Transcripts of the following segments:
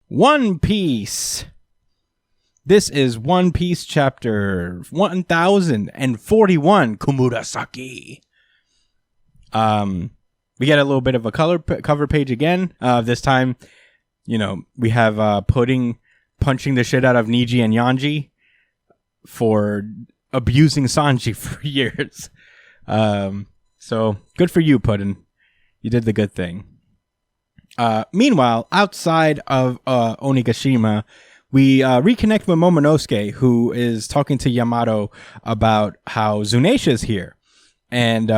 One Piece. This is One Piece chapter 1041, Komurasaki. We get a little bit of a cover page again. This time, we have Pudding punching the shit out of Niji and Yanji for abusing Sanji for years. So good for you, Pudding. You did the good thing. Meanwhile, outside of Onigashima, we reconnect with Momonosuke, who is talking to Yamato about how Zunisha's here. And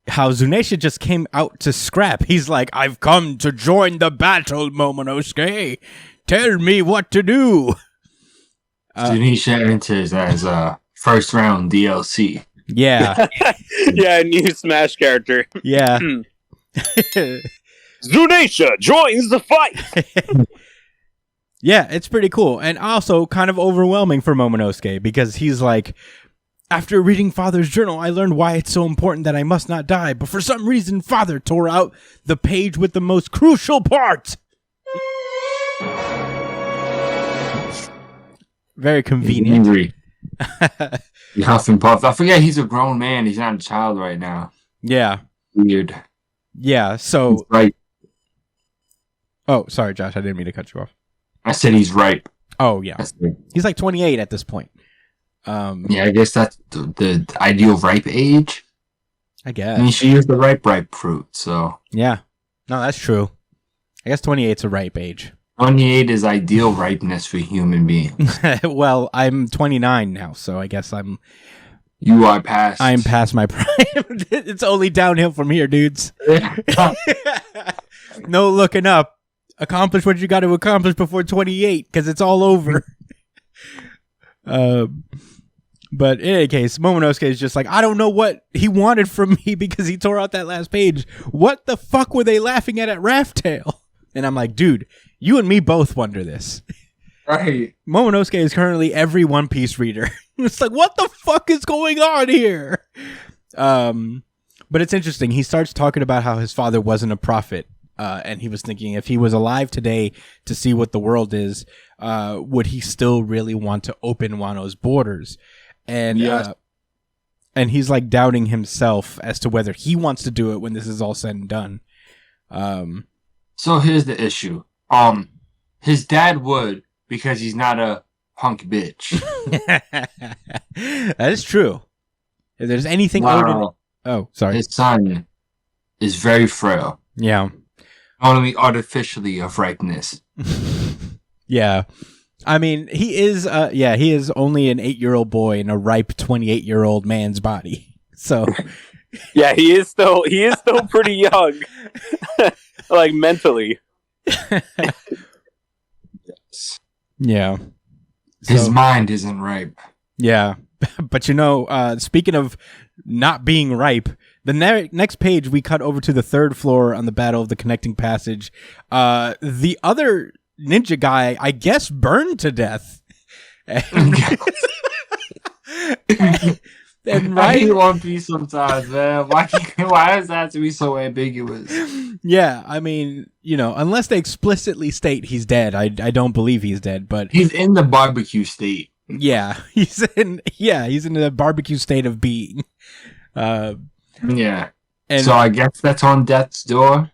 how Zunisha just came out to scrap. He's like, I've come to join the battle, Momonosuke. Tell me what to do. Zunisha enters as a first round DLC. Yeah. Yeah, new Smash character. Yeah. Zunisha joins the fight. Yeah, it's pretty cool. And also kind of overwhelming for Momonosuke because he's like, after reading Father's journal, I learned why it's so important that I must not die. But for some reason, Father tore out the page with the most crucial part. Very convenient. Angry. You huff and puff. I forget he's a grown man. He's not a child right now. Yeah. Weird. Yeah, so... He's ripe. Oh, sorry, Josh. I didn't mean to cut you off. I said he's ripe. Oh, yeah. He's like 28 at this point. Yeah, I guess that's the ideal ripe age. I guess. I mean, she used the ripe fruit, so... Yeah. No, that's true. I guess 28's a ripe age. 28 is ideal ripeness for human beings. Well, I'm 29 now, so I guess I'm past my prime. It's only downhill from here, dudes. No looking up. Accomplish what you got to accomplish before 28, because it's all over. But in any case, Momonosuke is just like, I don't know what he wanted from me because he tore out that last page. What the fuck were they laughing at Raftail? And I'm like, dude, you and me both wonder this. Right. Momonosuke is currently every One Piece reader. It's like, what the fuck is going on here? But it's interesting. He starts talking about how his father wasn't a prophet. And he was thinking if he was alive today to see what the world is, would he still really want to open Wano's borders? And yes. And he's like doubting himself as to whether he wants to do it when this is all said and done. So here's the issue. His dad would because he's not a punk bitch. That is true. If there's anything oh, sorry. His son is very frail. Yeah. Only artificially of ripeness. Yeah. I mean, he is only an 8-year-old boy in a ripe 28-year-old man's body. So yeah, he is still pretty young. Like mentally. Yes. Yeah. His mind isn't ripe. Yeah. But speaking of not being ripe, the next page we cut over to the third floor on the Battle of the Connecting Passage. The other ninja guy, I guess, burned to death. And I hate One Piece sometimes, man. Why does that have to be so ambiguous? Yeah, I mean, unless they explicitly state he's dead, I don't believe he's dead. But he's in the barbecue state. Yeah, he's in the barbecue state of being. Yeah. And so I guess that's on death's door.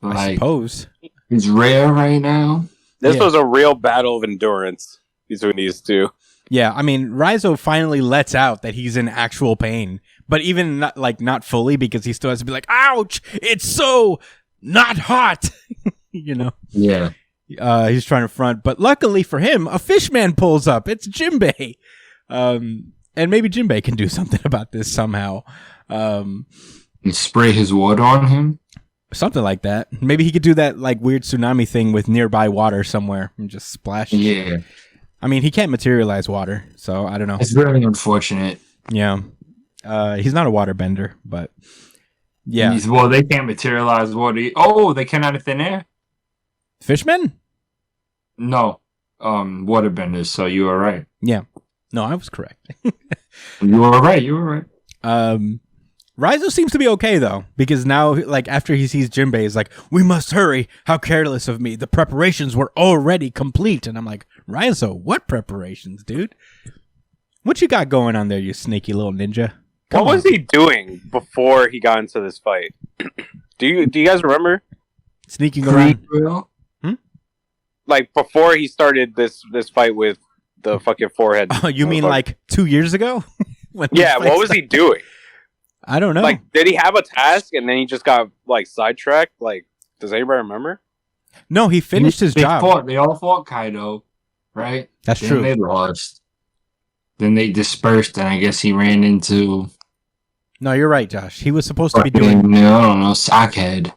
I suppose. It's rare right now. This was a real battle of endurance between these two. Yeah, I mean, Raizo finally lets out that he's in actual pain, but even not fully because he still has to be like, ouch, it's so not hot. Yeah. He's trying to front, but luckily for him, a fishman pulls up. It's Jinbei. And maybe Jinbei can do something about this somehow. And spray his water on him? Something like that. Maybe he could do that weird tsunami thing with nearby water somewhere and just splash. Yeah. I mean, he can't materialize water, so I don't know. It's really unfortunate. Yeah. He's not a waterbender, but yeah. Well, they can't materialize water. Oh, they can out of thin air? Fishmen? No. Waterbenders, so you were right. Yeah. No, I was correct. You were right. Raizo seems to be okay, though, because now, like, after he sees Jinbei, he's like, we must hurry. How careless of me. The preparations were already complete. And I'm like, Raizo, what preparations, dude? What you got going on there, you sneaky little ninja? What was he doing before he got into this fight? Do you guys remember? Sneaking around. Like, before he started this fight with the fucking forehead. Oh, you mean like 2 years ago? Yeah, what was he doing? I don't know. Like, did he have a task and then he just got, like, sidetracked? Like, does anybody remember? No, he finished his job. They all fought Kaido, right? That's then true. They lost. Then they dispersed, and I guess he ran into... No, you're right, Josh. He was supposed to be doing... I don't know, Sockhead.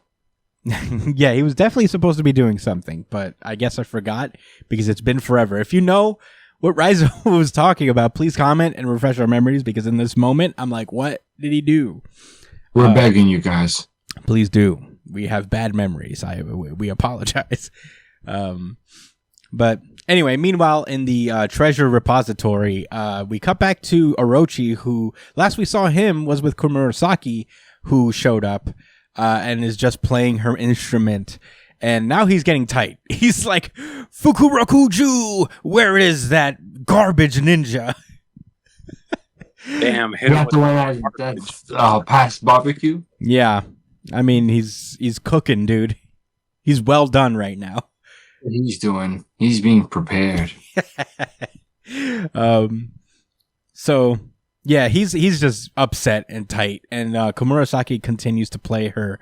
Yeah, he was definitely supposed to be doing something, but I guess I forgot because it's been forever. If you know what Raizo was talking about, please comment and refresh our memories, because in this moment, I'm like, what did he do? We're begging you guys. Please do. We have bad memories. We apologize. But anyway, meanwhile, in the treasure repository, we cut back to Orochi, who last we saw him was with Komurasaki, who showed up and is just playing her instrument. And now he's getting tight. He's like, Fukurakuju, where is that garbage ninja? Damn, hit Not the one that's past barbecue? Yeah. I mean, he's cooking, dude. He's well done right now. What he's doing. He's being prepared. So yeah, he's just upset and tight, and Komurasaki continues to play her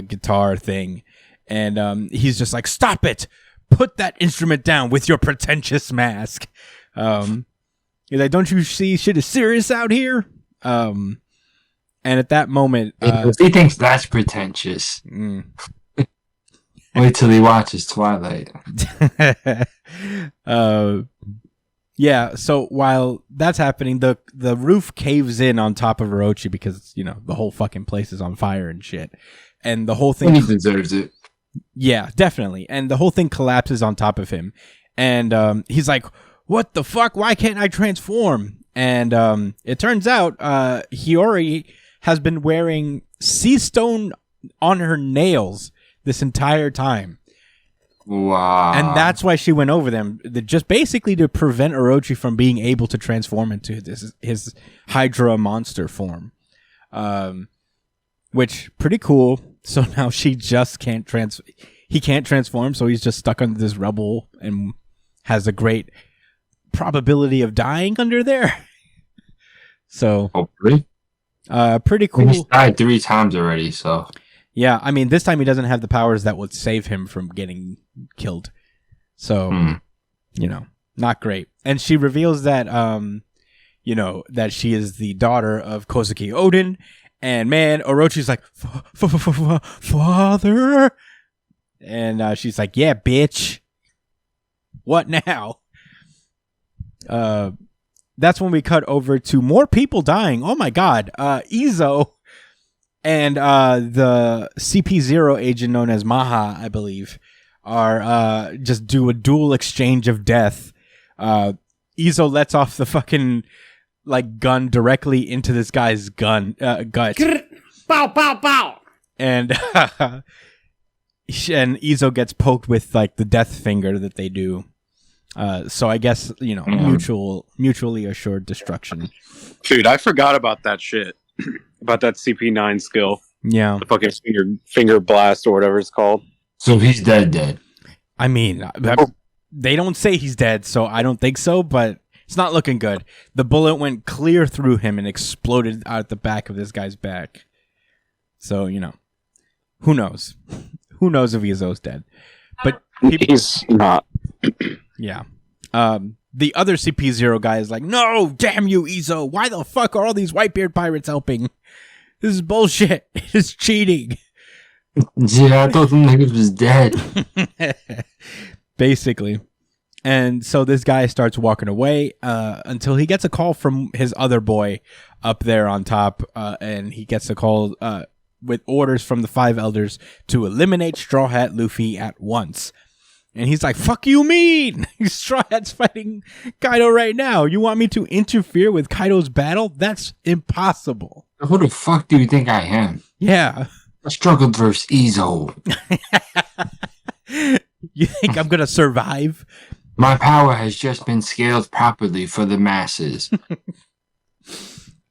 guitar thing, and he's just like, stop it, put that instrument down with your pretentious mask. He's like, don't you see shit is serious out here? And at that moment, he thinks that's pretentious. Wait till he watches Twilight. Yeah, so while that's happening, the roof caves in on top of Orochi because, you know, the whole fucking place is on fire and shit. And the whole thing... He deserves it. Yeah, definitely. And the whole thing collapses on top of him. And he's like, what the fuck? Why can't I transform? And it turns out Hiyori has been wearing sea stone on her nails this entire time. Wow. And that's why she went over them, just basically to prevent Orochi from being able to transform into his Hydra monster form. Which, pretty cool. So now she just can't he can't transform, so he's just stuck under this rubble and has a great probability of dying under there. So, hopefully. Pretty cool. He's died 3 times already, so... Yeah, I mean, this time he doesn't have the powers that would save him from getting killed. So, you know, not great. And she reveals that, you know, that she is the daughter of Kozuki Odin. And man, Orochi's like, father? And she's like, yeah, bitch. What now? That's when we cut over to more people dying. Oh my god. Izo and the CP0 agent known as Maha, I believe, are just do a dual exchange of death. Izo lets off the fucking like gun directly into this guy's gut. Bow, bow, bow. And Izo gets poked with like the death finger that they do. So I guess, you know, mutually assured destruction. Dude, I forgot about that shit. About that CP9 skill. Yeah. The fucking finger blast or whatever it's called. So he's dead. I mean, they don't say he's dead, so I don't think so, but it's not looking good. The bullet went clear through him and exploded out the back of this guy's back. So, you know, who knows? Who knows if Izo's dead? But he's not. Yeah. The other CP0 guy is like, no, damn you, Izo. Why the fuck are all these Whitebeard pirates helping? This is bullshit. It's cheating. Yeah, I thought the nigga was dead. Basically. And so this guy starts walking away until he gets a call from his other boy up there on top. And he gets a call with orders from the 5 elders to eliminate Straw Hat Luffy at once. And he's like, fuck you mean? Straw Hat's fighting Kaido right now. You want me to interfere with Kaido's battle? That's impossible. Who the fuck do you think I am? Yeah. I struggled versus Izo. You think I'm going to survive? My power has just been scaled properly for the masses.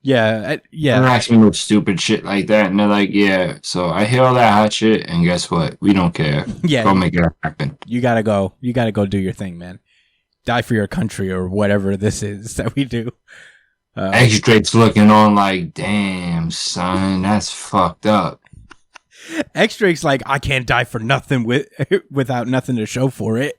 Yeah. They're asking me stupid shit like that, and they're like, yeah, so I hear all that hot shit, and guess what? We don't care. Yeah. Go make it happen. You gotta go. You gotta go do your thing, man. Die for your country or whatever this is that we do. X-Drake's looking on like, damn, son, that's fucked up. X-Drake's like, I can't die for nothing without nothing to show for it.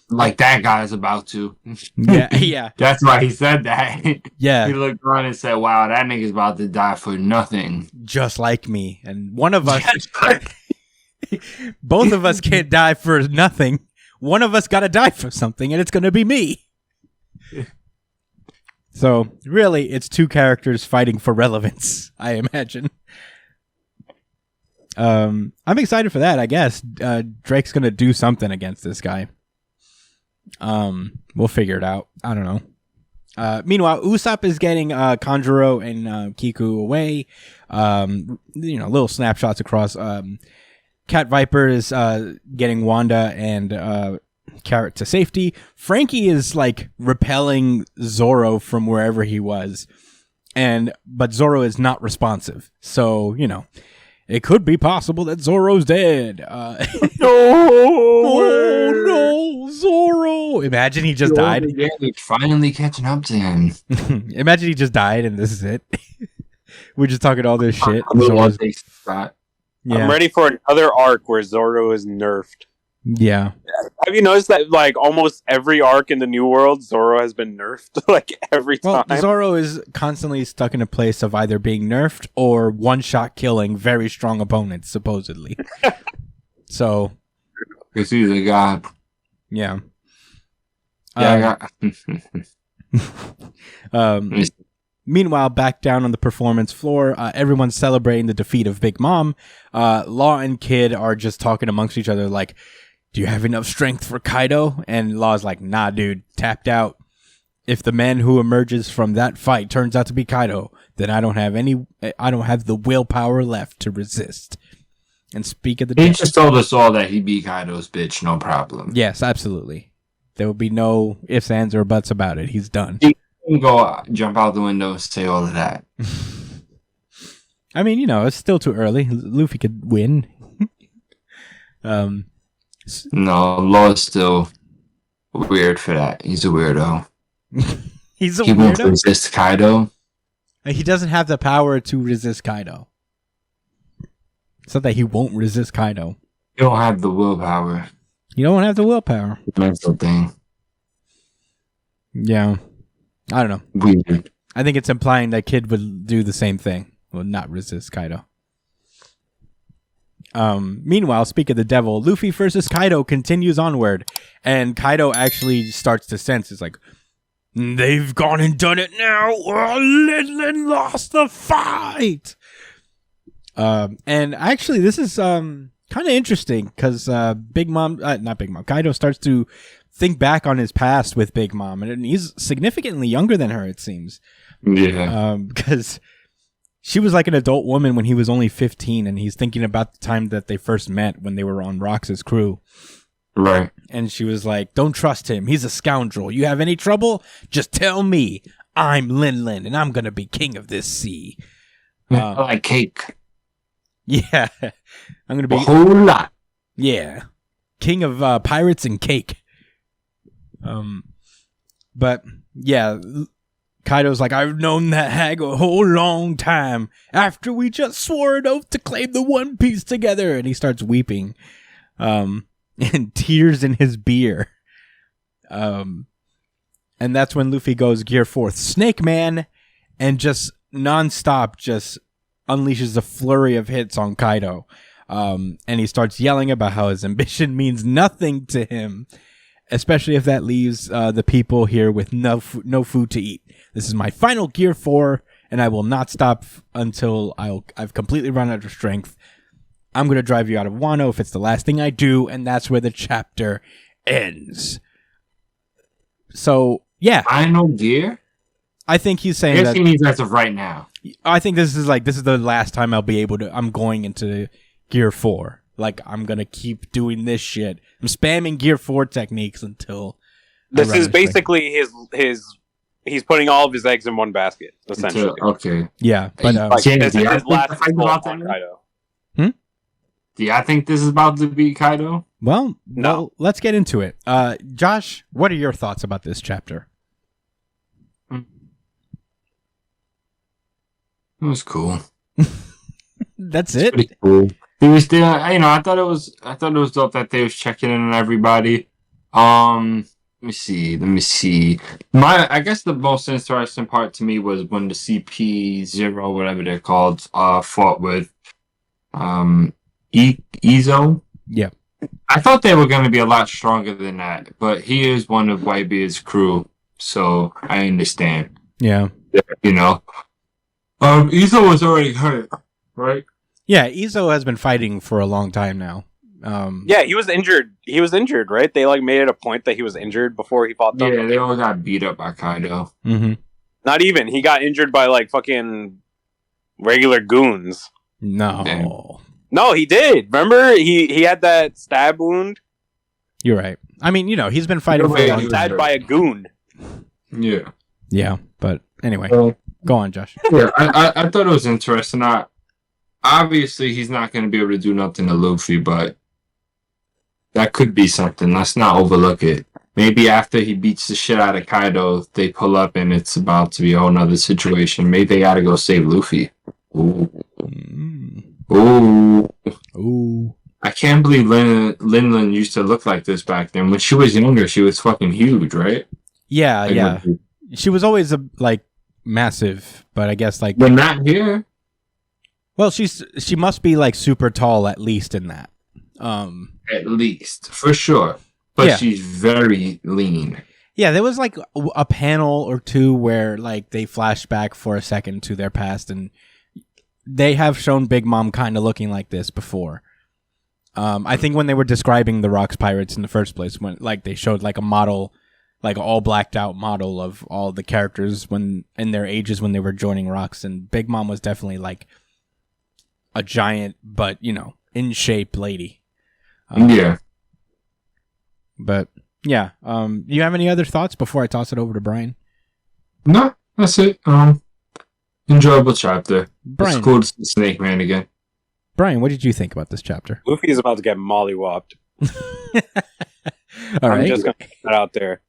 Like that guy's about to. Yeah. That's why he said that. Yeah. He looked around and said, wow, that nigga's about to die for nothing. Just like me. And one of us, both of us can't die for nothing. One of us got to die for something, and it's going to be me. So, really, it's two characters fighting for relevance, I imagine. I'm excited for that, I guess. Drake's going to do something against this guy. We'll figure it out. I don't know. Meanwhile, Usopp is getting Kanjuro and Kiku away. Little snapshots across. Cat Viper is getting Wanda and Carrot to safety. Frankie is like repelling Zoro from wherever he was, but Zoro is not responsive. So it could be possible that Zoro's dead. No, Zoro! Imagine he just died. Yeah, they're finally catching up to him. Imagine he just died and this is it. We're just talking all this shit. Yeah. I'm ready for another arc where Zoro is nerfed. Yeah. Have you noticed that like almost every arc in the New World, Zoro has been nerfed like every time? Well, Zoro is constantly stuck in a place of either being nerfed or one-shot killing very strong opponents, supposedly. So, because he's a god. Yeah. Meanwhile, back down on the performance floor, everyone's celebrating the defeat of Big Mom. Law and Kid are just talking amongst each other like, do you have enough strength for Kaido? And Law's like, nah, dude, tapped out. If the man who emerges from that fight turns out to be Kaido, then I don't have the willpower left to resist. And speak of the He just told us all that he beat Kaido's bitch, no problem. Yes, absolutely. There will be no ifs, ands, or buts about it. He's done. He can go jump out the window and say all of that. I mean, it's still too early. Luffy could win. No, Law's still weird for that. He's a weirdo. He's a weirdo? He won't resist Kaido. He doesn't have the power to resist Kaido. It's not that he won't resist Kaido. You don't have the willpower. You don't have the willpower. Mental thing. Yeah. I don't know. Weird. I think it's implying that Kid would do the same thing. Would not resist Kaido. Meanwhile, speak of the devil, Luffy versus Kaido continues onward. And Kaido actually starts to sense. It's like, they've gone and done it now. Lin lost the fight. And actually, this is kind of interesting because Kaido starts to think back on his past with Big Mom, and he's significantly younger than her, it seems. Yeah. Because she was like an adult woman when he was only 15, and he's thinking about the time that they first met when they were on Rox's crew. Right. And she was like, don't trust him. He's a scoundrel. You have any trouble? Just tell me. I'm Lin, and I'm going to be king of this sea. I like cake. Yeah. I'm going to be... A whole lot. Yeah. King of pirates and cake. But, yeah... Kaido's like, I've known that hag a whole long time after we just swore an oath to claim the One Piece together. And he starts weeping, and tears in his beer. And that's when Luffy goes gear fourth Snake Man and just nonstop just unleashes a flurry of hits on Kaido. And he starts yelling about how his ambition means nothing to him, especially if that leaves the people here with no food to eat. This is my final Gear 4, and I will not stop until I've completely run out of strength. I'm going to drive you out of Wano if it's the last thing I do, and that's where the chapter ends. So yeah, Final Gear. I think he's saying I guess that he means as of right now. I think this is the last time I'll be able to. I'm going into Gear 4. Like, I'm gonna keep doing this shit. I'm spamming Gear 4 techniques until. This is basically his. He's putting all of his eggs in one basket, essentially. Okay. Yeah, but this is his last assault on Kaido. Yeah, I think this is about to be Kaido. Well, No. Let's get into it. Josh, what are your thoughts about this chapter? It was cool. That's it. Pretty cool. He was still, I thought it was dope that they was checking in on everybody. Let me see. I guess the most interesting part to me was when the CP0, whatever they're called, fought with Izo. Yeah. I thought they were going to be a lot stronger than that, but he is one of Whitebeard's crew, so I understand. Yeah. Izo was already hurt, right? Yeah, Izo has been fighting for a long time now. Yeah, he was injured. He was injured, right? They made it a point that he was injured before he fought them. Yeah, they all got beat up by Kaido. Mm-hmm. Not even. He got injured by fucking regular goons. No. Damn. No, he did. Remember, he had that stab wound. You're right. I mean, he's been fighting for a long time. Stabbed by a goon. Yeah. Yeah, but anyway, Well, go on, Josh. yeah, I thought it was interesting. Obviously, he's not going to be able to do nothing to Luffy, but that could be something. Let's not overlook it. Maybe after he beats the shit out of Kaido, they pull up and it's about to be a whole nother situation. Maybe they got to go save Luffy. Ooh. Ooh. Ooh. I can't believe Linlin used to look like this back then. When she was younger, she was fucking huge, right? Yeah, yeah. She was always massive, but I guess but not here. Well, she must be super tall at least in that. At least, for sure. But Yeah. she's very lean. Yeah, there was a panel or two where they flashed back for a second to their past, and they have shown Big Mom kind of looking like this before. I think when they were describing the Rocks Pirates in the first place, when they showed a model, all blacked out model of all the characters when in their ages when they were joining Rocks, and Big Mom was definitely a giant but in shape lady. Yeah. But yeah, do you have any other thoughts before I toss it over to Brian? No, that's it. Enjoyable chapter. Brian. It's cool to see Snake Man again. Brian, what did you think about this chapter? Luffy is about to get mollywopped. All right. I'm just going to put that out there.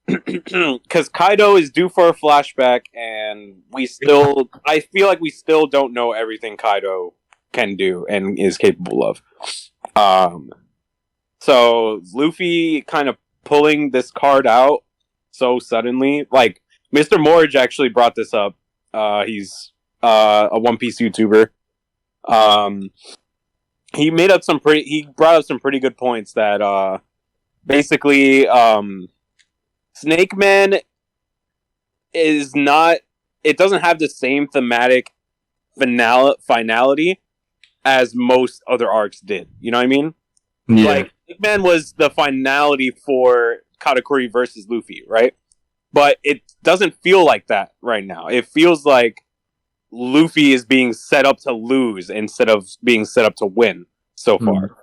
Because Kaido is due for a flashback, and I feel like we still don't know everything Kaido can do and is capable of. So Luffy kind of pulling this card out so suddenly, Mr. Morge actually brought this up. He's a One Piece YouTuber. He brought up some pretty good points that basically Snake Man is not. It doesn't have the same thematic finality as most other arcs did. You know what I mean? Yeah. Snake Man was the finality for Katakuri versus Luffy, right? But it doesn't feel like that right now. It feels like Luffy is being set up to lose instead of being set up to win so far.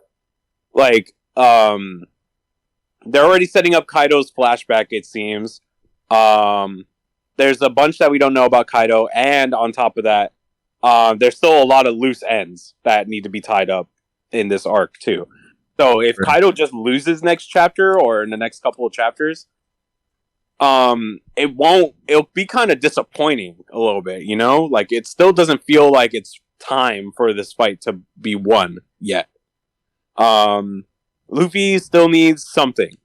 They're already setting up Kaido's flashback, it seems. There's a bunch that we don't know about Kaido, and on top of that, there's still a lot of loose ends that need to be tied up in this arc, too. So if Kaido just loses next chapter, or in the next couple of chapters, it'll be kind of disappointing a little bit, it still doesn't feel like it's time for this fight to be won yet. Luffy still needs something,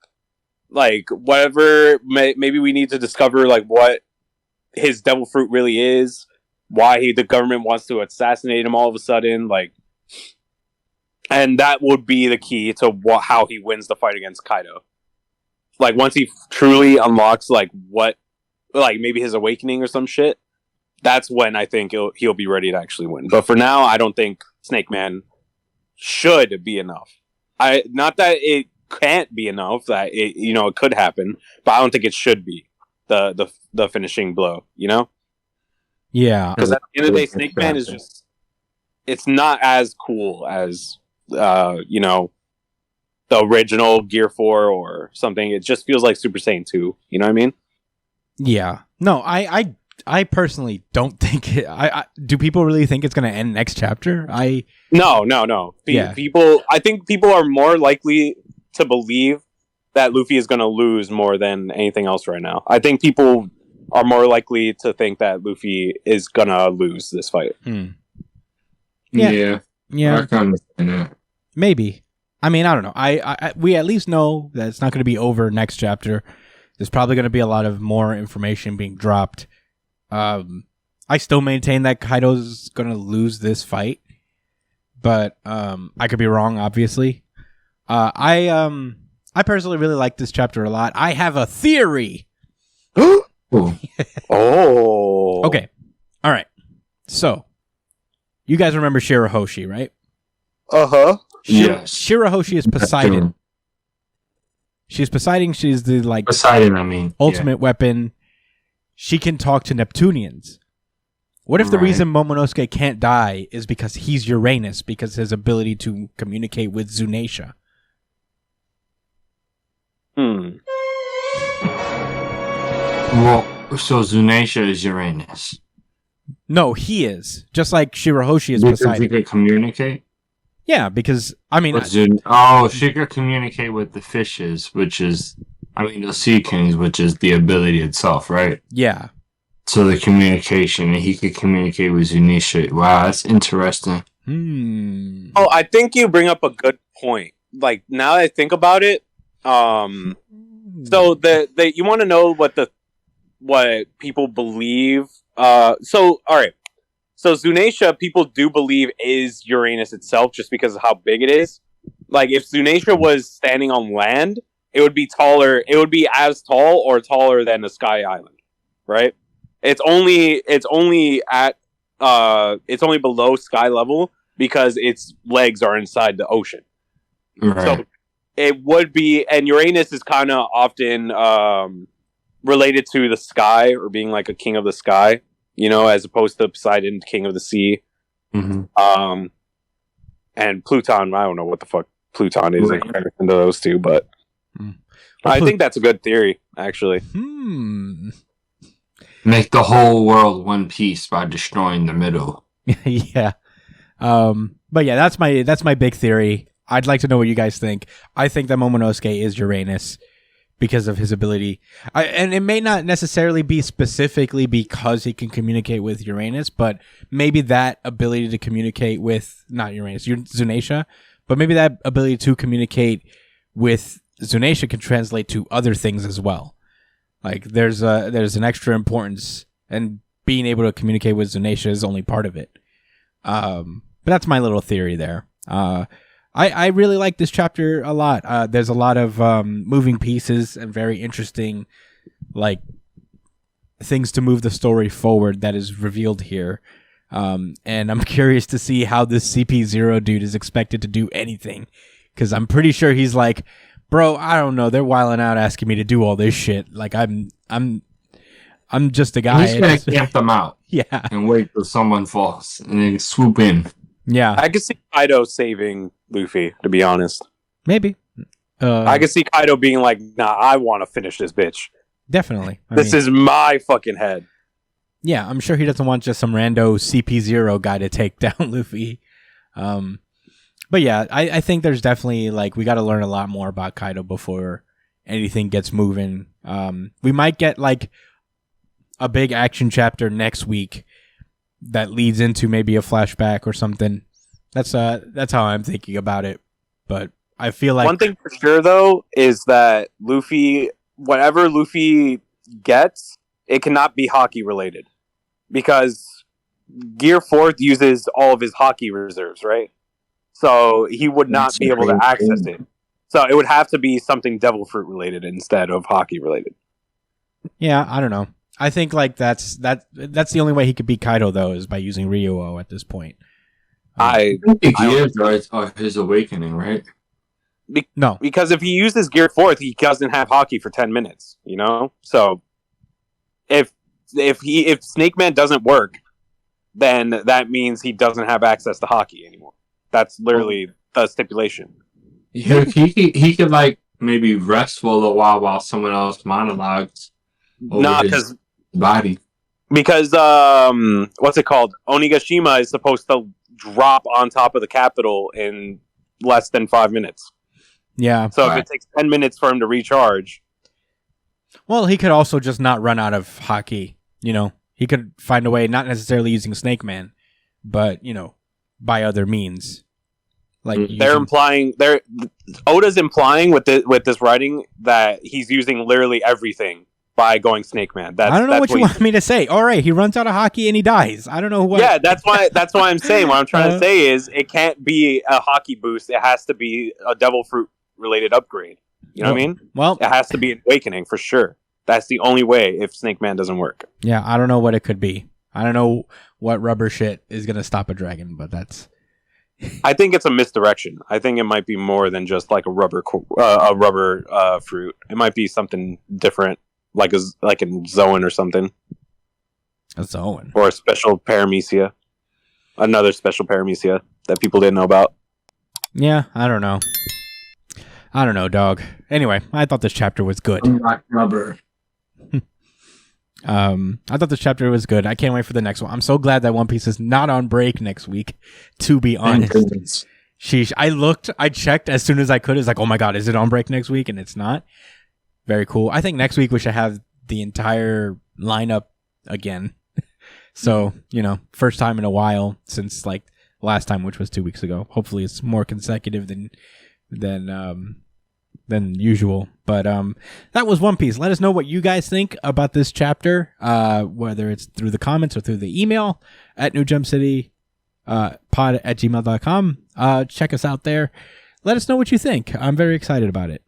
whatever. Maybe we need to discover what his devil fruit really is, why the government wants to assassinate him all of a sudden, and that would be the key to how he wins the fight against Kaido. Once he truly unlocks maybe his awakening or some shit, that's when I think he'll be ready to actually win. But for now, I don't think Snake Man should be enough. Not that it can't be enough that it could happen, but I don't think it should be the finishing blow. Yeah. Because at the end of the day, Snake Man is just, it's not as cool as the original Gear 4 or something. It just feels like Super Saiyan 2. You know what I mean? Yeah. No, I personally don't think it. Do people really think it's going to end next chapter? No. Yeah. I think people are more likely to believe that Luffy is going to lose more than anything else right now. I think people are more likely to think that Luffy is going to lose this fight. Yeah. Yeah. I can understand that. Maybe. I mean, I don't know. We at least know that it's not going to be over next chapter. There's probably going to be a lot of more information being dropped. I still maintain that Kaido's going to lose this fight, but I could be wrong, obviously. I personally really like this chapter a lot. I have a theory. Oh. Okay. All right. So, you guys remember Shirahoshi, right? Uh-huh. Yes. Shirahoshi is Poseidon. She's Poseidon. She's the Poseidon, ultimate weapon. She can talk to Neptunians. What if the reason Momonosuke can't die is because he's Uranus, because his ability to communicate with Zunisha? Well, so Zunisha is Uranus. No, he is. Just like Shirahoshi is Because Poseidon. he could communicate? Yeah, because, I mean... she could communicate with the fishes, which is... the Sea Kings, which is the ability itself, right? Yeah. So the communication, and he could communicate with Zunisha. Wow, that's interesting. Oh, I think you bring up a good point. Like, now that I think about it, so you want to know what people believe. All right. So Zunisha, people do believe is Uranus itself, just because of how big it is. Like, if Zunisha was standing on land, it would be taller. It would be as tall or taller than the Sky Island, right? It's only below sky level because its legs are inside the ocean. Right. So it would be, and Uranus is kind of often related to the sky or being like a king of the sky, as opposed to Poseidon, king of the sea. Mm-hmm. And Pluton, I don't know what the fuck Pluton is in comparison to those two, but I think that's a good theory, actually. Make the whole world one piece by destroying the middle. Yeah. But yeah, that's my big theory. I'd like to know what you guys think. I think that Momonosuke is Uranus because of his ability. And it may not necessarily be specifically because he can communicate with Uranus, but maybe that ability to communicate with, not Uranus, Zunisha, but maybe that ability to communicate with Zunisha can translate to other things as well. Like there's an extra importance, and being able to communicate with Zunisha is only part of it. But that's my little theory there. I really like this chapter a lot. There's a lot of moving pieces and very interesting, things to move the story forward that is revealed here. And I'm curious to see how this CP0 dude is expected to do anything, because I'm pretty sure he's like, bro, I don't know, they're wilding out asking me to do all this shit. Like I'm just a guy. He's gonna camp them out. Yeah. And wait till someone falls and then swoop in. Yeah. I could see Kaido saving Luffy, to be honest. Maybe. I could see Kaido being like, nah, I want to finish this bitch. Definitely. This is my fucking head. Yeah, I'm sure he doesn't want just some rando CP0 guy to take down Luffy. But yeah, I think there's definitely, we got to learn a lot more about Kaido before anything gets moving. We might get, a big action chapter next week that leads into maybe a flashback or something. That's how I'm thinking about it. But I feel like one thing for sure though is that Luffy, whatever Luffy gets, it cannot be hockey related, because Gear 4 uses all of his hockey reserves, right? So he would not be able to access it. So it would have to be something Devil Fruit related instead of hockey related. Yeah, I don't know. I think that's the only way he could beat Kaido though, is by using Ryuo at this point. I think Gears are his awakening, right? No. Because if he uses Gear 4th, he doesn't have hockey for 10 minutes, you know? So if Snake Man doesn't work, then that means he doesn't have access to hockey anymore. That's literally the stipulation. He could like maybe rest for a little while someone else monologues over his body. Because what's it called? Onigashima is supposed to drop on top of the Capitol in less than 5 minutes. Yeah. So if it takes 10 minutes for him to recharge. Well, he could also just not run out of hockey. You know, he could find a way, not necessarily using Snake Man, but, you know, by other means. Like Oda's implying with this writing that he's using literally everything by going Snake Man. I don't know what you want me to say. All right, he runs out of hockey and he dies. I don't know what. Yeah, that's why I'm saying. What I'm trying to say is it can't be a hockey boost. It has to be a Devil Fruit related upgrade. You know what I mean? Well, it has to be an awakening for sure. That's the only way if Snake Man doesn't work. Yeah, I don't know what it could be. I don't know what rubber shit is going to stop a dragon, but that's... I think it's a misdirection. I think it might be more than just like a rubber fruit. It might be something different, like a Zoan or something. A Zoan? Or a special paramecia. Another special paramecia that people didn't know about. Yeah, I don't know. I don't know, dog. Anyway, I thought this chapter was good. Unlock rubber. I thought this chapter was good. I can't wait for the next one. I'm so glad that One Piece is not on break next week, to be honest. Sheesh. I checked as soon as I could. It's like, oh my god, is it on break next week? And it's not. Very cool. I think next week we should have the entire lineup again. So, you know, first time in a while since like last time, which was 2 weeks ago. Hopefully it's more consecutive than usual. But that was One Piece. Let us know what you guys think about this chapter, whether it's through the comments or through the email at newjumpcity pod@gmail.com. Check us out there. Let us know what you think. I'm very excited about it.